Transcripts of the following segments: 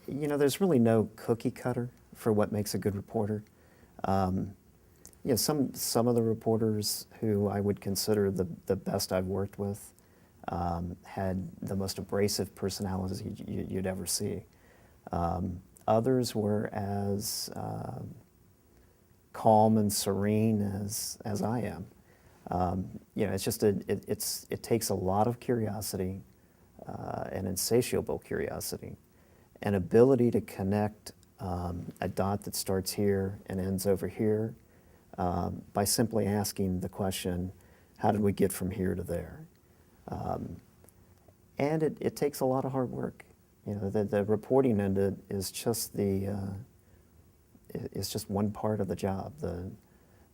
there's really no cookie cutter for what makes a good reporter. Some of the reporters who I would consider the best I've worked with had the most abrasive personalities you'd ever see. Others were as calm and serene as I am. It's just it takes a lot of curiosity, an insatiable curiosity, an ability to connect a dot that starts here and ends over here by simply asking the question, how did we get from here to there? And it takes a lot of hard work. The reporting end is just is just one part of the job. There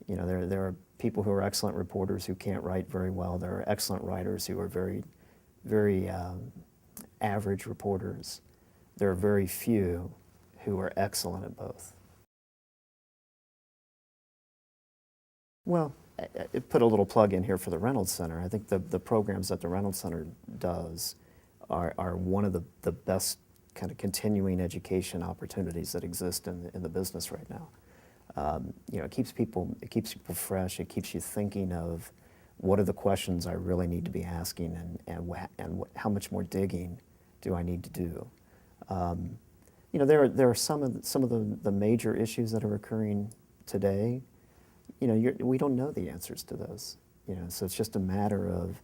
are people who are excellent reporters who can't write very well. There are excellent writers who are very, very average reporters. There are very few who are excellent at both. Well, I put a little plug in here for the Reynolds Center. I think the programs that the Reynolds Center does are one of the best kind of continuing education opportunities that exist in the business right now. It keeps people fresh. It keeps you thinking of what are the questions I really need to be asking, and how much more digging do I need to do. There are some of the major issues that are occurring today. We don't know the answers to those. So it's just a matter of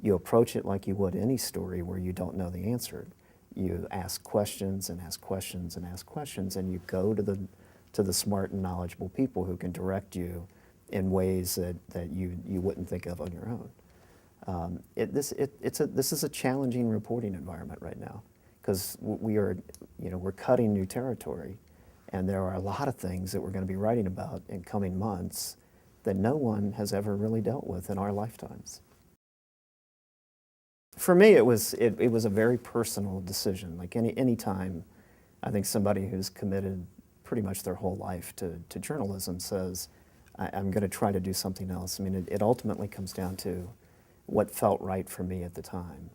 you approach it like you would any story where you don't know the answer. You ask questions and ask questions and ask questions, and you go to the smart and knowledgeable people who can direct you in ways that you wouldn't think of on your own. This is a challenging reporting environment right now because we're cutting new territory, and there are a lot of things that we're going to be writing about in coming months that no one has ever really dealt with in our lifetimes. For me, it was a very personal decision. Like any time, I think somebody who's committed pretty much their whole life to journalism says, I'm going to try to do something else. I mean, it ultimately comes down to what felt right for me at the time.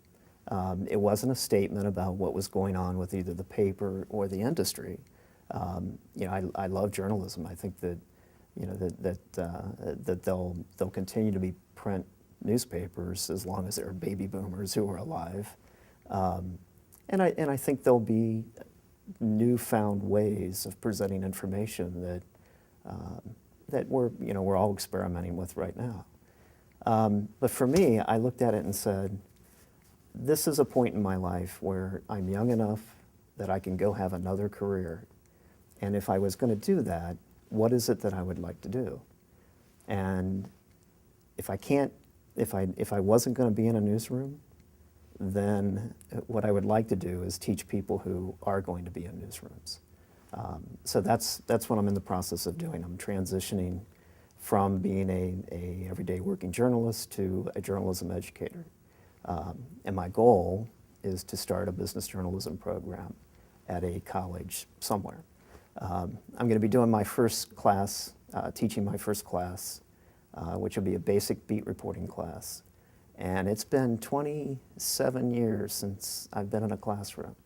It wasn't a statement about what was going on with either the paper or the industry. I love journalism. I think that that they'll continue to be print newspapers as long as there are baby boomers who are alive, and I think there'll be newfound ways of presenting information that we're all experimenting with right now. But for me, I looked at it and said, this is a point in my life where I'm young enough that I can go have another career, and if I was going to do that, what is it that I would like to do? And if I wasn't going to be in a newsroom, then what I would like to do is teach people who are going to be in newsrooms. So that's what I'm in the process of doing. I'm transitioning from being a everyday working journalist to a journalism educator. And my goal is to start a business journalism program at a college somewhere. I'm going to be doing my first class, teaching my first class, which will be a basic beat reporting class. And it's been 27 years since I've been in a classroom.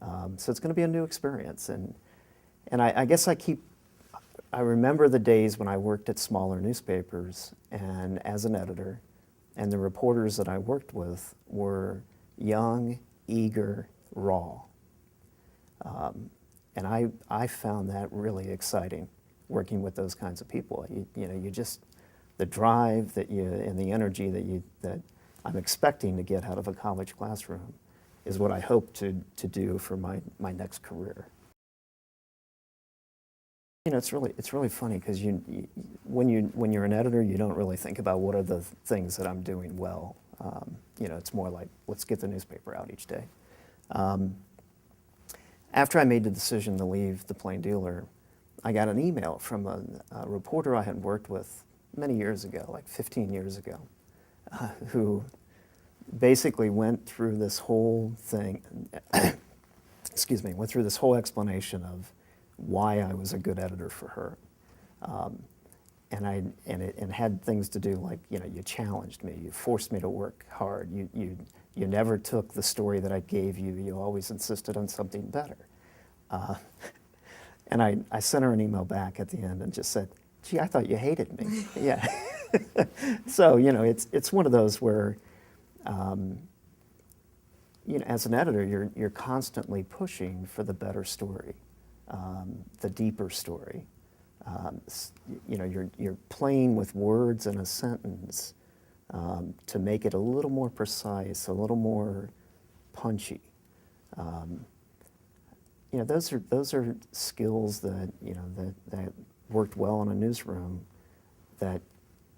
So it's going to be a new experience. And I guess I remember the days when I worked at smaller newspapers and as an editor, and the reporters that I worked with were young, eager, raw. And I found that really exciting, working with those kinds of people. You just, the drive and the energy that I'm expecting to get out of a college classroom is what I hope to do for my next career. It's really funny because when you're an editor, you don't really think about what are the things that I'm doing well. It's more like, let's get the newspaper out each day. After I made the decision to leave the Plain Dealer, I got an email from a reporter I had worked with many years ago, like 15 years ago, who basically went through this whole thing, went through this whole explanation of why I was a good editor for her. And it had things to do like, you challenged me, you forced me to work hard, you never took the story that I gave you, you always insisted on something better. Uh, and I sent her an email back at the end and just said, gee, I thought you hated me. Yeah. So, you know, it's one of those where, you know, as an editor, you're constantly pushing for the better story, the deeper story. You know, you're playing with words in a sentence to make it a little more precise, a little more punchy. You know, those are skills that, you know, that worked well in a newsroom, that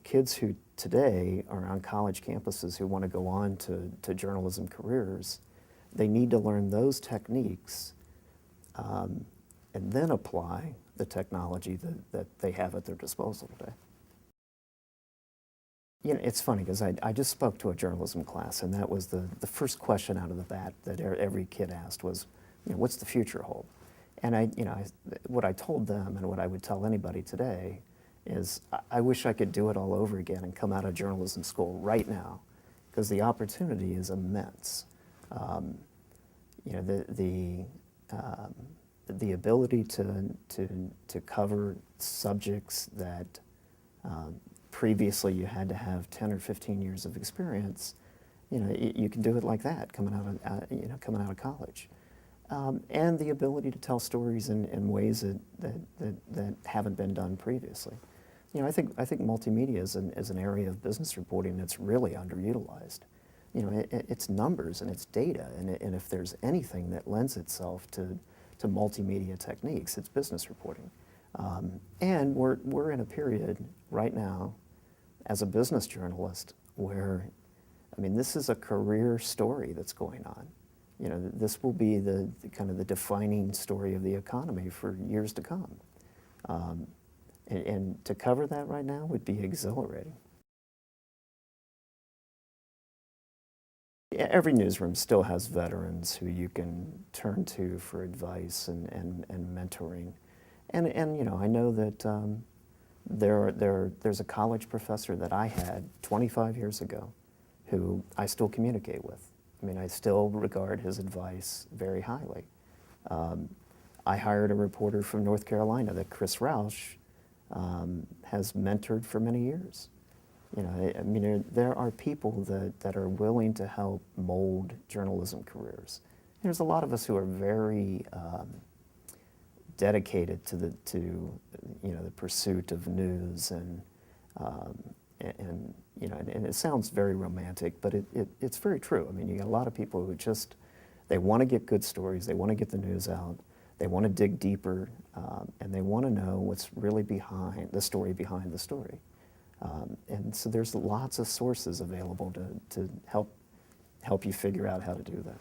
kids who today are on college campuses who want to go on to journalism careers, they need to learn those techniques and then apply the technology that they have at their disposal today. You know, it's funny because I just spoke to a journalism class, and that was the first question out of the bat that every kid asked was, you know, what's the future hold? And you know, what I told them and what I would tell anybody today is I wish I could do it all over again and come out of journalism school right now, because the opportunity is immense. You know, the ability to cover subjects that previously you had to have 10 or 15 years of experience, you know, you can do it like that coming out of college. And the ability to tell stories in ways that haven't been done previously. You know, I think multimedia is an area of business reporting that's really underutilized. You know, it's numbers and it's data, and if there's anything that lends itself to multimedia techniques, it's business reporting. And we're in a period right now, as a business journalist, where, I mean, this is a career story that's going on. You know, this will be the kind of the defining story of the economy for years to come. And to cover that right now would be exhilarating. Every newsroom still has veterans who you can turn to for advice and mentoring. And you know, I know that there's a college professor that I had 25 years ago who I still communicate with. I mean, I still regard his advice very highly. I hired a reporter from North Carolina that Chris Roush has mentored for many years. You know, I mean, there are people that are willing to help mold journalism careers. There's a lot of us who are very dedicated to you know, the pursuit of news and you know, and it sounds very romantic, but it's very true. I mean, you got a lot of people who just, they want to get good stories, they want to get the news out, they want to dig deeper, and they want to know what's really behind the story. And so there's lots of sources available to help you figure out how to do that.